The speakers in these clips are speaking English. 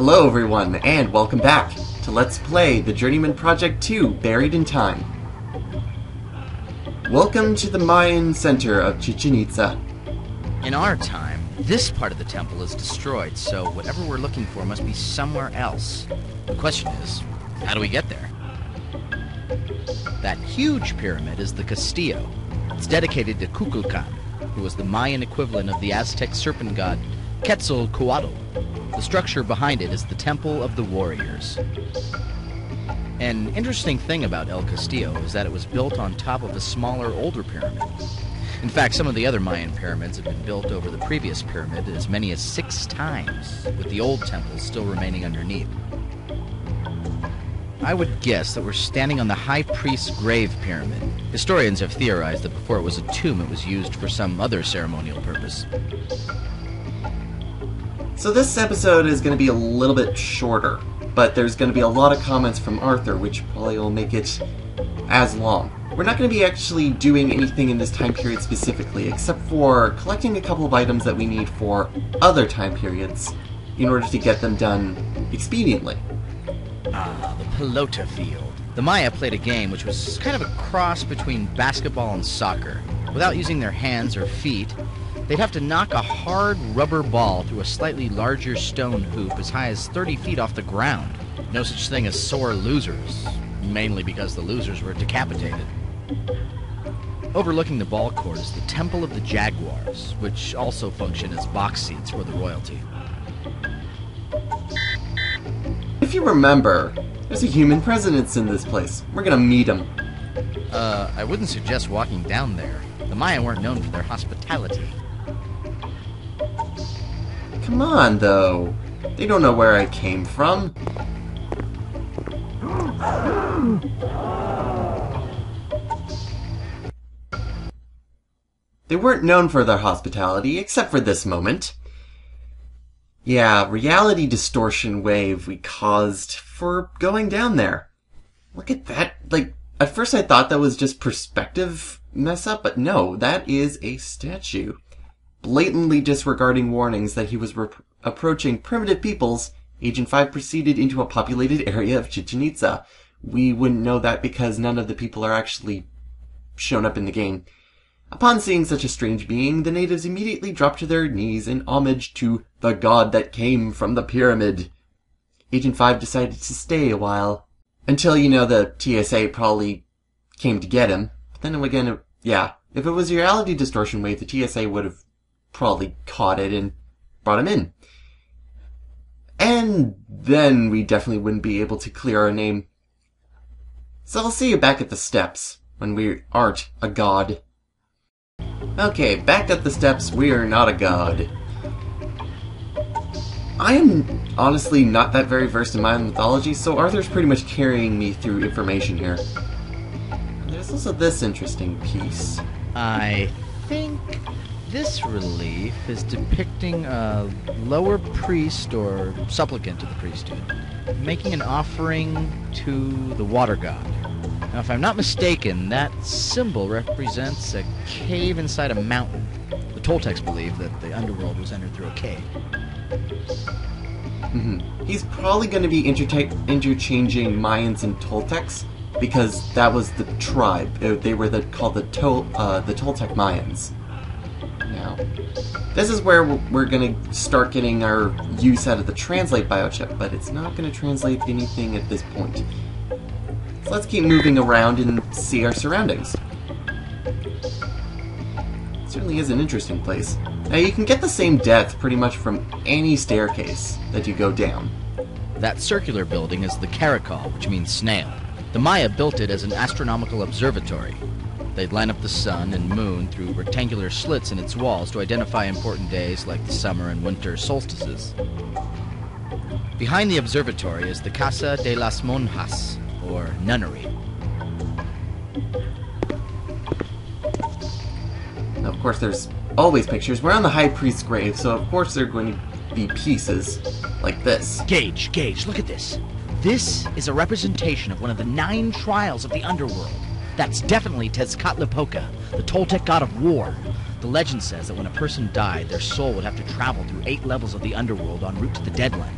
Hello everyone, and welcome back to Let's Play the Journeyman Project 2, Buried in Time. Welcome to the Mayan center of Chichén Itzá. In our time, this part of the temple is destroyed, so whatever we're looking for must be somewhere else. The question is, how do we get there? That huge pyramid is the Castillo. It's dedicated to Kukulkan, who was the Mayan equivalent of the Aztec serpent god Quetzalcoatl. The structure behind it is the Temple of the Warriors. An interesting thing about El Castillo is that it was built on top of a smaller, older pyramid. In fact, some of the other Mayan pyramids have been built over the previous pyramid as many as 6 times, with the old temples still remaining underneath. I would guess that we're standing on the High Priest's grave pyramid. Historians have theorized that before it was a tomb, it was used for some other ceremonial purpose. So this episode is going to be a little bit shorter, but there's going to be a lot of comments from Arthur, which probably will make it as long. We're not going to be actually doing anything in this time period specifically, except for collecting a couple of items that we need for other time periods in order to get them done expediently. Ah, the pelota field. The Maya played a game which was kind of a cross between basketball and soccer. Without using their hands or feet, they'd have to knock a hard rubber ball through a slightly larger stone hoop as high as 30 feet off the ground. No such thing as sore losers, mainly because the losers were decapitated. Overlooking the ball court is the Temple of the Jaguars, which also function as box seats for the royalty. If you remember, there's a human presence in this place. We're gonna meet him. I wouldn't suggest walking down there. The Maya weren't known for their hospitality. Come on, though. They don't know where I came from. They weren't known for their hospitality, except for this moment. Yeah, reality distortion wave we caused for going down there. Look at that. Like, at first I thought that was just perspective mess up, but no, that is a statue. Blatantly disregarding warnings that he was approaching primitive peoples, Agent 5 proceeded into a populated area of Chichén Itzá. We wouldn't know that because none of the people are actually shown up in the game. Upon seeing such a strange being, the natives immediately dropped to their knees in homage to the god that came from the pyramid. Agent 5 decided to stay a while. Until, the TSA probably came to get him. But then again, yeah, if it was a reality distortion wave, the TSA would have probably caught it and brought him in. And then we definitely wouldn't be able to clear our name. So I'll see you back at the steps, when we aren't a god. Okay, back at the steps, we are not a god. I am honestly not that very versed in Mayan mythology, so Arthur's pretty much carrying me through information here. There's also this interesting piece. I think this relief is depicting a lower priest or supplicant to the priesthood, making an offering to the water god. Now, if I'm not mistaken, that symbol represents a cave inside a mountain. The Toltecs believe that the Underworld was entered through a cave. He's probably going to be interchanging Mayans and Toltecs, because that was the tribe. They were called the Toltec Mayans. Now, this is where we're going to start getting our use out of the translate biochip, but it's not going to translate anything at this point. So let's keep moving around and see our surroundings. It certainly is an interesting place. Now, you can get the same depth pretty much from any staircase that you go down. That circular building is the Caracol, which means snail. The Maya built it as an astronomical observatory. They'd line up the sun and moon through rectangular slits in its walls to identify important days like the summer and winter solstices. Behind the observatory is the Casa de las Monjas, or nunnery. Now, of course, there's always pictures. We're on the High Priest's grave, so of course there are going to be pieces like this. Gage, look at this. This is a representation of one of the 9 trials of the Underworld. That's definitely Tezcatlipoca, the Toltec god of war. The legend says that when a person died, their soul would have to travel through 8 levels of the Underworld en route to the Deadland.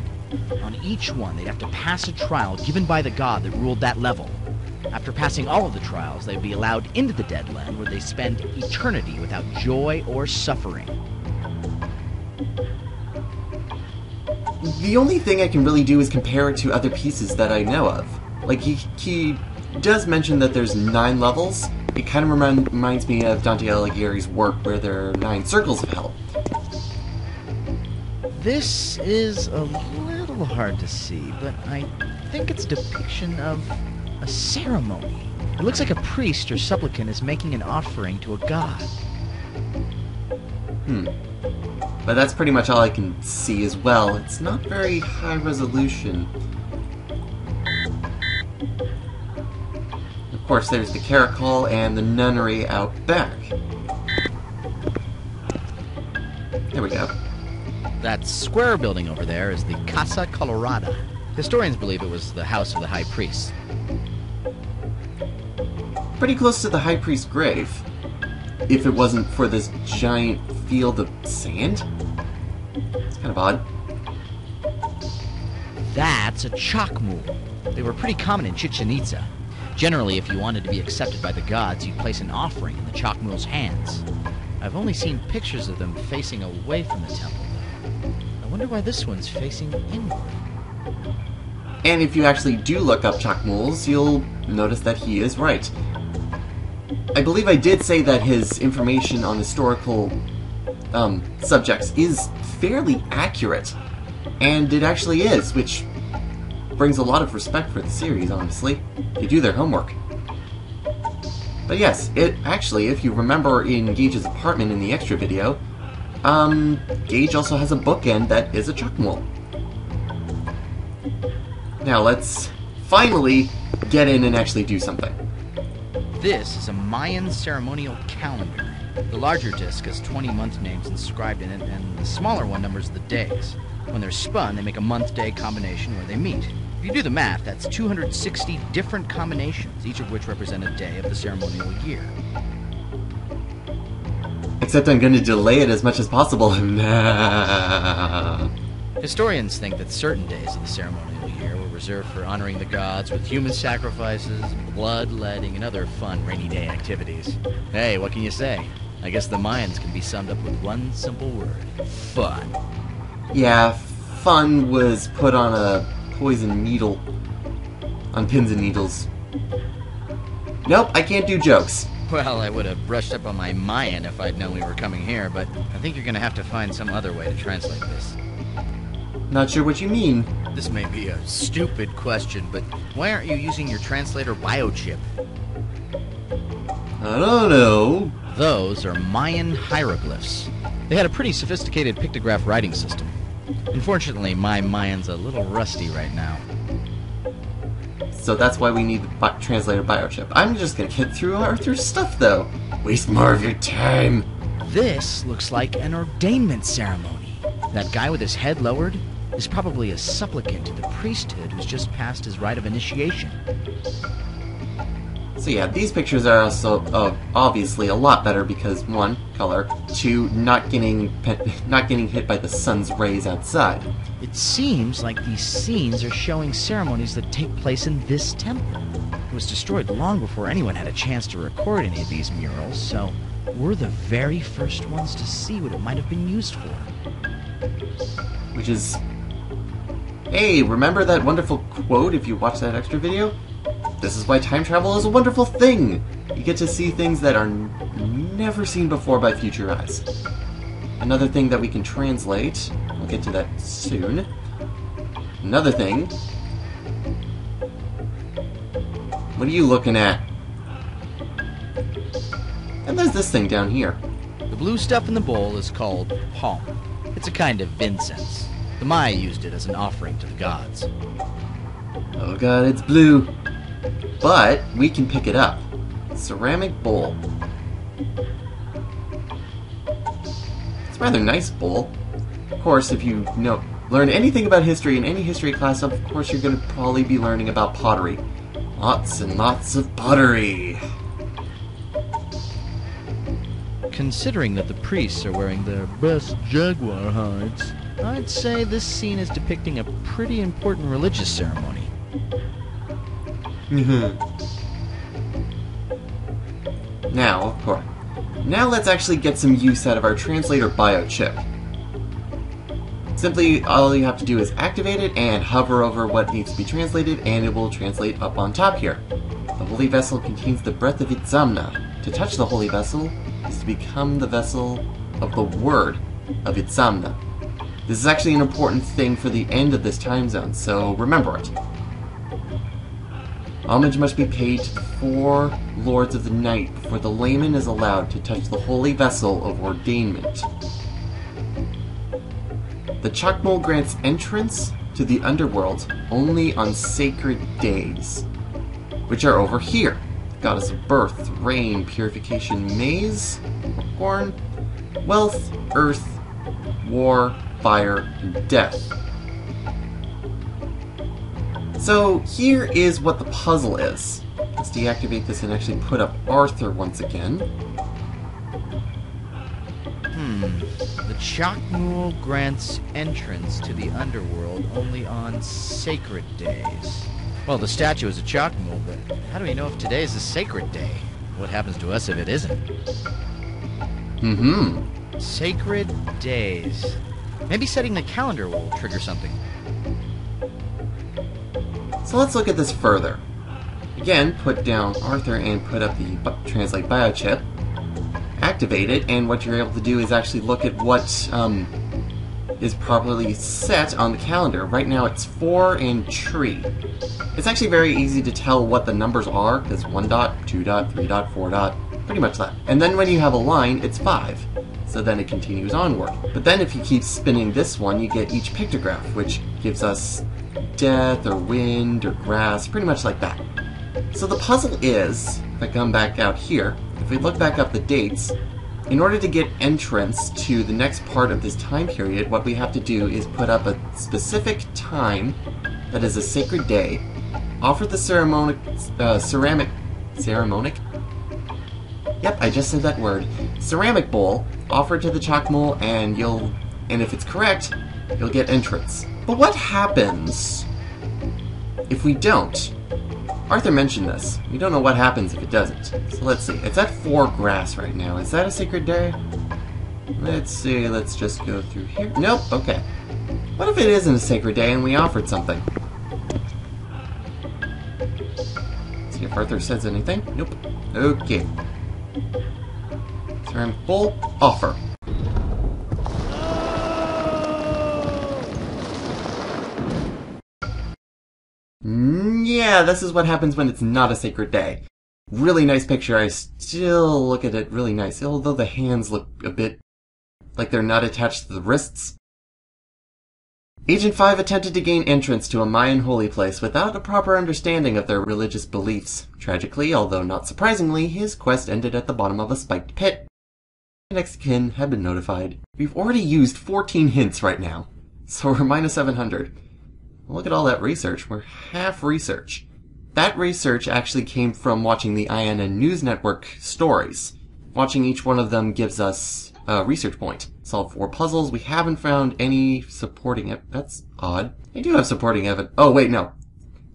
On each one, they'd have to pass a trial given by the god that ruled that level. After passing all of the trials, they'd be allowed into the Deadland, where they spend eternity without joy or suffering. The only thing I can really do is compare it to other pieces that I know of. Like, he does mention that there's 9 levels. It kind of reminds me of Dante Alighieri's work, where there are 9 circles of hell. This is a little hard to see, but I think it's a depiction of a ceremony. It looks like a priest or supplicant is making an offering to a god. But that's pretty much all I can see as well. It's not very high resolution. Of course, there's the caracol and the nunnery out back. There we go. That square building over there is the Casa Colorada. Historians believe it was the house of the high priest. Pretty close to the high priest's grave. If it wasn't for this giant field of sand? It's kind of odd. That's a chalk mule. They were pretty common in Chichén Itzá. Generally, if you wanted to be accepted by the gods, you'd place an offering in the chalk mule's hands. I've only seen pictures of them facing away from the temple, though. I wonder why this one's facing inward. And if you actually do look up chalk mules, you'll notice that he is right. I believe I did say that his information on historical subjects is fairly accurate. And it actually is, which brings a lot of respect for the series, honestly. They do their homework. But yes, it actually, if you remember in Gage's apartment in the extra video, Gage also has a bookend that is a chalk mule. Now let's finally get in and actually do something. This is a Mayan ceremonial calendar. The larger disc has 20 month names inscribed in it, and the smaller one numbers the days. When they're spun, they make a month-day combination where they meet. If you do the math, that's 260 different combinations, each of which represent a day of the ceremonial year. Except I'm going to delay it as much as possible. Historians think that certain days of the ceremonial year were reserved for honoring the gods with human sacrifices, bloodletting, and other fun rainy day activities. Hey, what can you say? I guess the Mayans can be summed up with one simple word: fun. Yeah, fun was put on a poison needle. On pins and needles. Nope, I can't do jokes. Well, I would have brushed up on my Mayan if I'd known we were coming here, but I think you're gonna have to find some other way to translate this. Not sure what you mean. This may be a stupid question, but why aren't you using your translator biochip? I don't know. Those are Mayan hieroglyphs. They had a pretty sophisticated pictograph writing system. Unfortunately, my Mayan's a little rusty right now. So that's why we need the translator biochip. I'm just gonna get through Arthur's stuff, though. Waste more of your time. This looks like an ordainment ceremony. That guy with his head lowered is probably a supplicant to the priesthood who's just passed his rite of initiation. So yeah, these pictures are also obviously a lot better because 1, color, 2, not getting hit by the sun's rays outside. It seems like these scenes are showing ceremonies that take place in this temple. It was destroyed long before anyone had a chance to record any of these murals, so we're the very first ones to see what it might have been used for. Which is... Hey, remember that wonderful quote if you watch that extra video? This is why time travel is a wonderful thing! You get to see things that are never seen before by future eyes. Another thing that we can translate, we'll get to that soon. Another thing... What are you looking at? And there's this thing down here. The blue stuff in the bowl is called palm. It's a kind of incense. The Maya used it as an offering to the gods. Oh god, it's blue. But we can pick it up. Ceramic bowl. It's a rather nice bowl. Of course, if you learn anything about history in any history class, of course you're going to probably be learning about pottery. Lots and lots of pottery. Considering that the priests are wearing their best jaguar hides, I'd say this scene is depicting a pretty important religious ceremony. Now, of course. Now let's actually get some use out of our translator biochip. Simply, all you have to do is activate it and hover over what needs to be translated, and it will translate up on top here. The holy vessel contains the breath of Itzamna. To touch the holy vessel is to become the vessel of the word of Itzamna. This is actually an important thing for the end of this time zone, so remember it. Homage must be paid to the 4 lords of the night before the layman is allowed to touch the holy vessel of ordainment. The Chakmol grants entrance to the Underworld only on sacred days, which are over here. The goddess of birth, rain, purification, maize, corn, wealth, earth, war, fire, and death. So here is what the puzzle is. Let's deactivate this and actually put up Arthur once again. The Chakmul grants entrance to the Underworld only on sacred days. Well, the statue is a Chakmul, but how do we know if today is a sacred day? What happens to us if it isn't? Sacred days. Maybe setting the calendar will trigger something. So let's look at this further. Again, put down Arthur and put up the Translate Biochip. Activate it, and what you're able to do is actually look at what is properly set on the calendar. Right now it's 4 and tree. It's actually very easy to tell what the numbers are, because 1 dot, 2 dot, 3 dot, 4 dot, pretty much that. And then when you have a line, it's 5. So then it continues onward. But then if you keep spinning this one, you get each pictograph, which gives us death, or wind, or grass, pretty much like that. So the puzzle is, if I come back out here, if we look back up the dates, in order to get entrance to the next part of this time period, what we have to do is put up a specific time that is a sacred day, offer the ceremonic... Yep, I just said that word. Ceramic bowl, offer it to the Chakmul, and if it's correct, you'll get entrance. But what happens if we don't? Arthur mentioned this. We don't know what happens if it doesn't. So let's see. It's at 4 grass right now. Is that a sacred day? Let's see. Let's just go through here. Nope. Okay. What if it isn't a sacred day and we offered something? See if Arthur says anything. Nope. Okay. Ceramic bowl. Offer. Yeah, this is what happens when it's not a sacred day. Really nice picture. I still look at it really nice, although the hands look a bit like they're not attached to the wrists. Agent 5 attempted to gain entrance to a Mayan holy place without a proper understanding of their religious beliefs. Tragically, although not surprisingly, his quest ended at the bottom of a spiked pit. The next of kin had been notified. We've already used 14 hints right now, so we're minus 700. Look at all that research. We're half research. That research actually came from watching the INN News Network stories. Watching each one of them gives us a research point. Solved 4 puzzles. We haven't found any supporting evidence. That's odd. They do have supporting evidence. Oh, wait, no.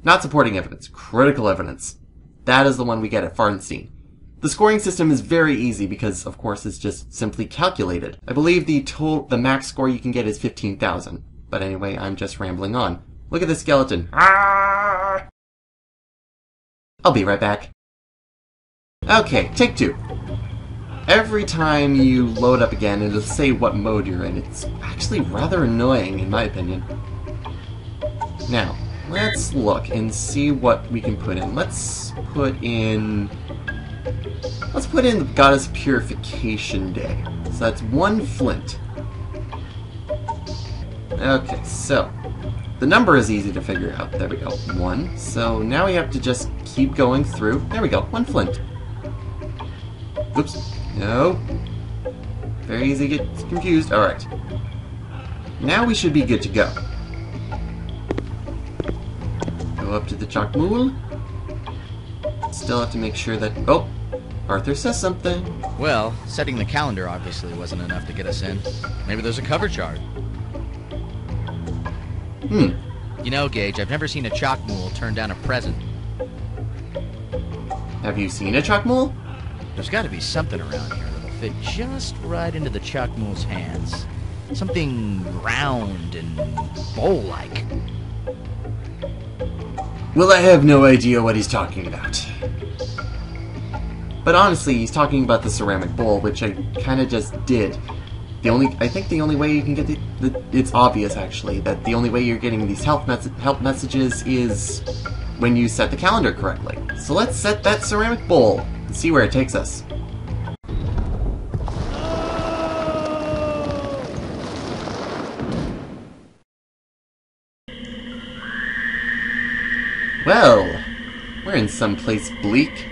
Not supporting evidence. Critical evidence. That is the one we get at Farnstein. The scoring system is very easy because, of course, it's just simply calculated. I believe the max score you can get is 15,000. But anyway, I'm just rambling on. Look at the skeleton. I'll be right back. Okay, take 2. Every time you load up again, it'll say what mode you're in. It's actually rather annoying, in my opinion. Now, let's look and see what we can put in. Let's put in the Goddess Purification Day. So that's 1 flint. Okay, so the number is easy to figure out. There we go. 1. So now we have to just keep going through. There we go. 1 flint. Oops. No. Very easy to get confused. Alright. Now we should be good to go. Go up to the Chakmul. Still have to make sure that... Oh! Arthur says something. Well, setting the calendar obviously wasn't enough to get us in. Maybe there's a cover chart. You know, Gage, I've never seen a chalk mule turn down a present. Have you seen a chalk mule? There's got to be something around here that'll fit just right into the chalk mule's hands. Something round and bowl-like. Well, I have no idea what he's talking about. But honestly, he's talking about the ceramic bowl, which I kind of just did. I think the only way you can get it's obvious actually, that the only way you're getting these help messages is when you set the calendar correctly. So let's set that ceramic bowl and see where it takes us. Well, we're in someplace bleak.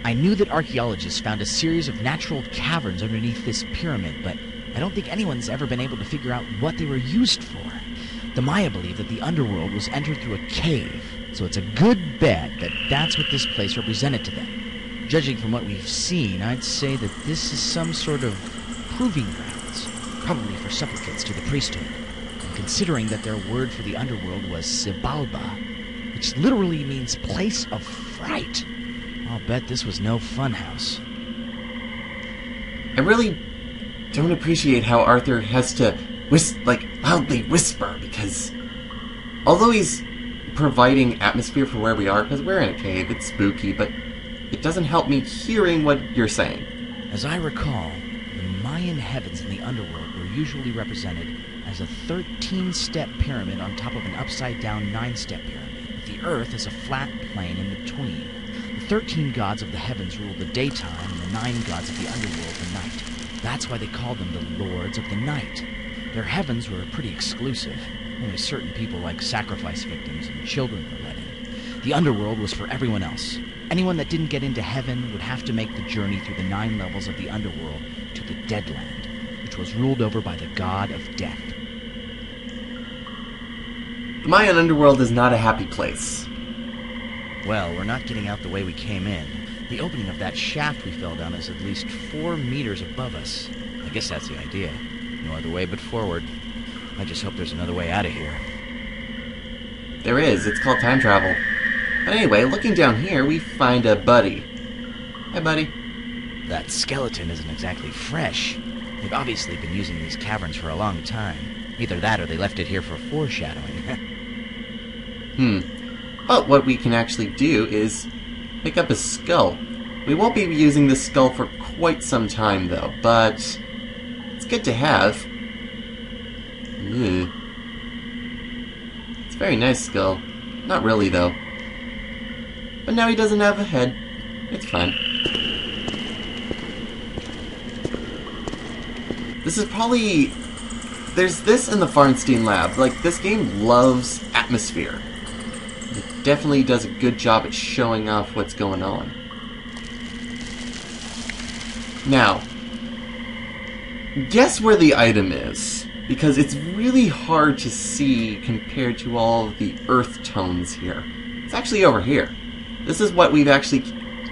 I knew that archaeologists found a series of natural caverns underneath this pyramid, but I don't think anyone's ever been able to figure out what they were used for. The Maya believe that the underworld was entered through a cave, so it's a good bet that that's what this place represented to them. Judging from what we've seen, I'd say that this is some sort of proving grounds, probably for supplicants to the priesthood. And considering that their word for the underworld was Sibalba, which literally means place of fright, I'll bet this was no funhouse. I really don't appreciate how Arthur has to loudly whisper, because although he's providing atmosphere for where we are, because we're in a cave, it's spooky, but it doesn't help me hearing what you're saying. As I recall, the Mayan heavens in the underworld were usually represented as a 13-step pyramid on top of an upside-down 9-step pyramid, with the earth as a flat plane in between. The 13 gods of the heavens ruled the daytime, and the 9 gods of the underworld the night. That's why they called them the Lords of the Night. Their heavens were pretty exclusive. Only certain people like sacrifice victims and children were let in. The underworld was for everyone else. Anyone that didn't get into heaven would have to make the journey through the 9 levels of the underworld to the Deadland, which was ruled over by the god of death. The Mayan underworld is not a happy place. Well, we're not getting out the way we came in. The opening of that shaft we fell down is at least 4 meters above us. I guess that's the idea. No other way but forward. I just hope there's another way out of here. There is. It's called time travel. But anyway, looking down here, we find a buddy. Hi, buddy. That skeleton isn't exactly fresh. They've obviously been using these caverns for a long time. Either that or they left it here for foreshadowing. But what we can actually do is pick up a skull. We won't be using this skull for quite some time, though, but it's good to have. Ugh. It's a very nice skull. Not really, though. But now he doesn't have a head. It's fine. This is probably... There's this in the Farnstein lab. Like, this game loves atmosphere. It definitely does a good job at showing off what's going on. Now, guess where the item is, because it's really hard to see compared to all of the earth tones here. It's actually over here. This is what we've actually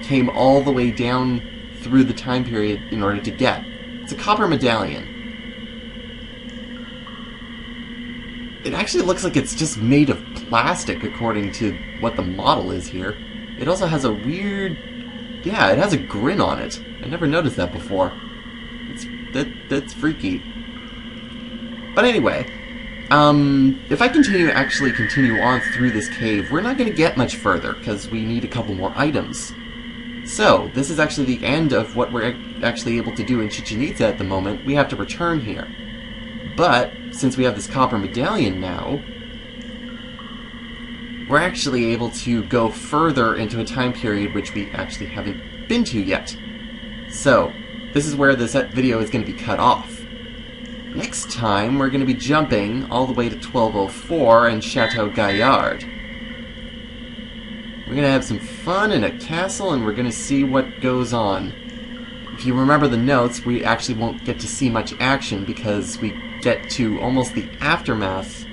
came all the way down through the time period in order to get. It's a copper medallion. It actually looks like it's just made of plastic according to what the model is here. It also has a weird... Yeah, it has a grin on it. I never noticed that before. That's freaky. But anyway, if I continue on through this cave, we're not going to get much further, because we need a couple more items. So, this is actually the end of what we're actually able to do in Chichén Itzá at the moment. We have to return here. But, since we have this copper medallion now, we're actually able to go further into a time period which we actually haven't been to yet. So, this is where this video is going to be cut off. Next time, we're going to be jumping all the way to 1204 and Chateau Gaillard. We're going to have some fun in a castle, and we're going to see what goes on. If you remember the notes, we actually won't get to see much action because we get to almost the aftermath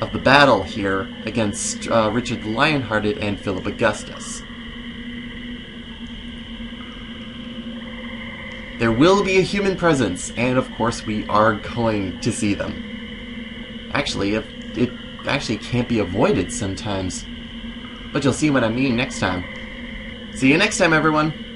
of the battle here against Richard the Lionhearted and Philip Augustus. There will be a human presence, and of course we are going to see them. Actually, actually can't be avoided sometimes. But you'll see what I mean next time. See you next time, everyone!